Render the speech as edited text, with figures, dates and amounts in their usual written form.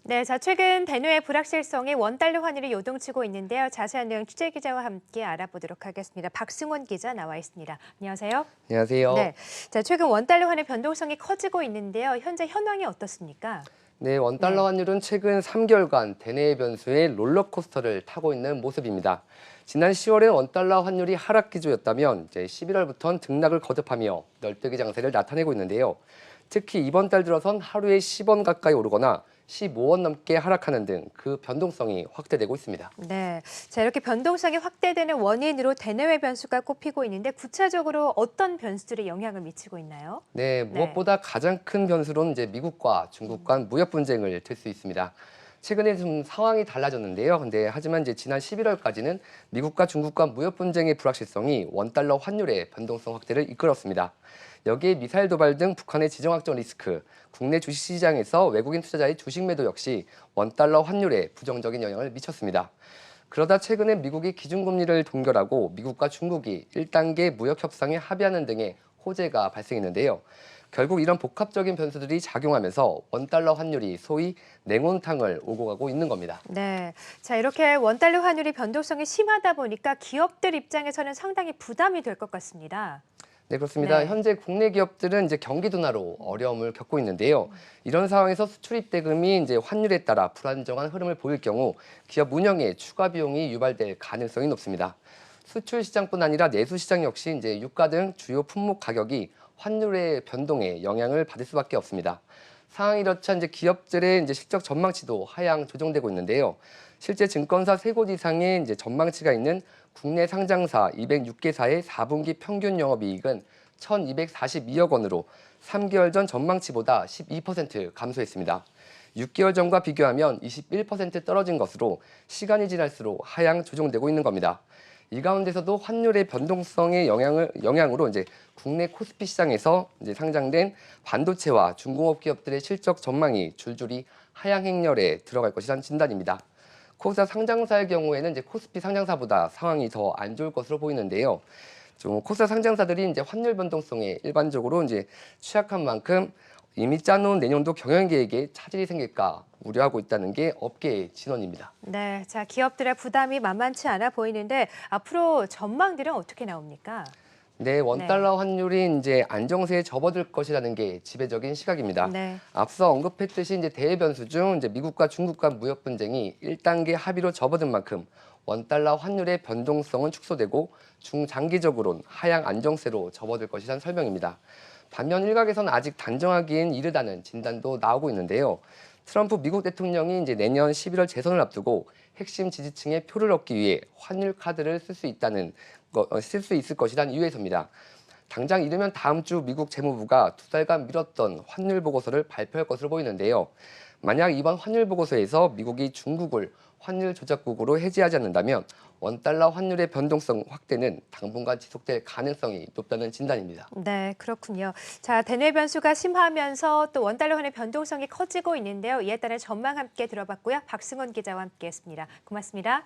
네, 자 최근 대내외 불확실성이 원달러 환율이 요동치고 있는데요. 자세한 내용 취재 기자와 함께 알아보도록 하겠습니다. 박승원 기자 나와 있습니다. 안녕하세요. 안녕하세요. 네, 자 최근 원달러 환의 변동성이 커지고 있는데요. 현재 현황이 어떻습니까? 네, 원달러 네. 환율은 최근 3개월간 대내외 변수의 롤러코스터를 타고 있는 모습입니다. 지난 10월엔 원달러 환율이 하락 기조였다면 이제 11월부터는 등락을 거듭하며 널뛰기 장세를 나타내고 있는데요. 특히 이번 달 들어선 하루에 10원 가까이 오르거나 15원 넘게 하락하는 등 그 변동성이 확대되고 있습니다. 네, 자 이렇게 변동성이 확대되는 원인으로 대내외 변수가 꼽히고 있는데 구체적으로 어떤 변수들이 영향을 미치고 있나요? 네, 네. 무엇보다 가장 큰 변수로는 이제 미국과 중국 간 무역 분쟁을 들 수 있습니다. 최근에 좀 상황이 달라졌는데요. 하지만 이제 지난 11월까지는 미국과 중국 간 무역 분쟁의 불확실성이 원달러 환율의 변동성 확대를 이끌었습니다. 여기에 미사일 도발 등 북한의 지정학적 리스크, 국내 주식시장에서 외국인 투자자의 주식 매도 역시 원달러 환율에 부정적인 영향을 미쳤습니다. 그러다 최근에 미국이 기준금리를 동결하고 미국과 중국이 1단계 무역 협상에 합의하는 등의 호재가 발생했는데요. 결국 이런 복합적인 변수들이 작용하면서 원달러 환율이 소위 냉온탕을 오고 가고 있는 겁니다. 네, 자 이렇게 원달러 환율이 변동성이 심하다 보니까 기업들 입장에서는 상당히 부담이 될 것 같습니다. 네, 그렇습니다. 네. 현재 국내 기업들은 이제 경기 둔화로 어려움을 겪고 있는데요. 이런 상황에서 수출입 대금이 이제 환율에 따라 불안정한 흐름을 보일 경우 기업 운영에 추가 비용이 유발될 가능성이 높습니다. 수출 시장뿐 아니라 내수 시장 역시 이제 유가 등 주요 품목 가격이 환율의 변동에 영향을 받을 수밖에 없습니다. 상황이 이렇자 이제 기업들의 이제 실적 전망치도 하향 조정되고 있는데요. 실제 증권사 3곳 이상의 이제 전망치가 있는 국내 상장사 206개사의 4분기 평균 영업이익은 1,242억 원으로 3개월 전 전망치보다 12% 감소했습니다. 6개월 전과 비교하면 21% 떨어진 것으로 시간이 지날수록 하향 조정되고 있는 겁니다. 이 가운데서도 환율의 변동성의 영향으로 이제 국내 코스피 시장에서 이제 상장된 반도체와 중공업 기업들의 실적 전망이 줄줄이 하향 행렬에 들어갈 것이라는 진단입니다. 코스닥 상장사의 경우에는 이제 코스피 상장사보다 상황이 더 안 좋을 것으로 보이는데요. 좀 코스닥 상장사들이 이제 환율 변동성에 일반적으로 이제 취약한 만큼 이미 짜놓은 내년도 경영 계획에 차질이 생길까 우려하고 있다는 게 업계의 진원입니다. 네, 자 기업들의 부담이 만만치 않아 보이는데 앞으로 전망들은 어떻게 나옵니까? 네, 네, 원달러 환율이 이제 안정세에 접어들 것이라는 게 지배적인 시각입니다. 네, 앞서 언급했듯이 이제 대외 변수 중 이제 미국과 중국 간 무역 분쟁이 1단계 합의로 접어든 만큼 원달러 환율의 변동성은 축소되고 중장기적으로는 하향 안정세로 접어들 것이라는 설명입니다. 반면 일각에서는 아직 단정하기엔 이르다는 진단도 나오고 있는데요. 트럼프 미국 대통령이 이제 내년 11월 재선을 앞두고 핵심 지지층의 표를 얻기 위해 환율 카드를 쓸 수 있을 것이란 이유에서입니다. 당장 이르면 다음 주 미국 재무부가 2달간 미뤘던 환율 보고서를 발표할 것으로 보이는데요. 만약 이번 환율 보고서에서 미국이 중국을 환율 조작국으로 해지하지 않는다면 원달러 환율의 변동성 확대는 당분간 지속될 가능성이 높다는 진단입니다. 네, 그렇군요. 자, 대내 변수가 심화하면서 또 원달러 환의 변동성이 커지고 있는데요. 이에 따른 전망 함께 들어봤고요. 박승원 기자와 함께했습니다. 고맙습니다.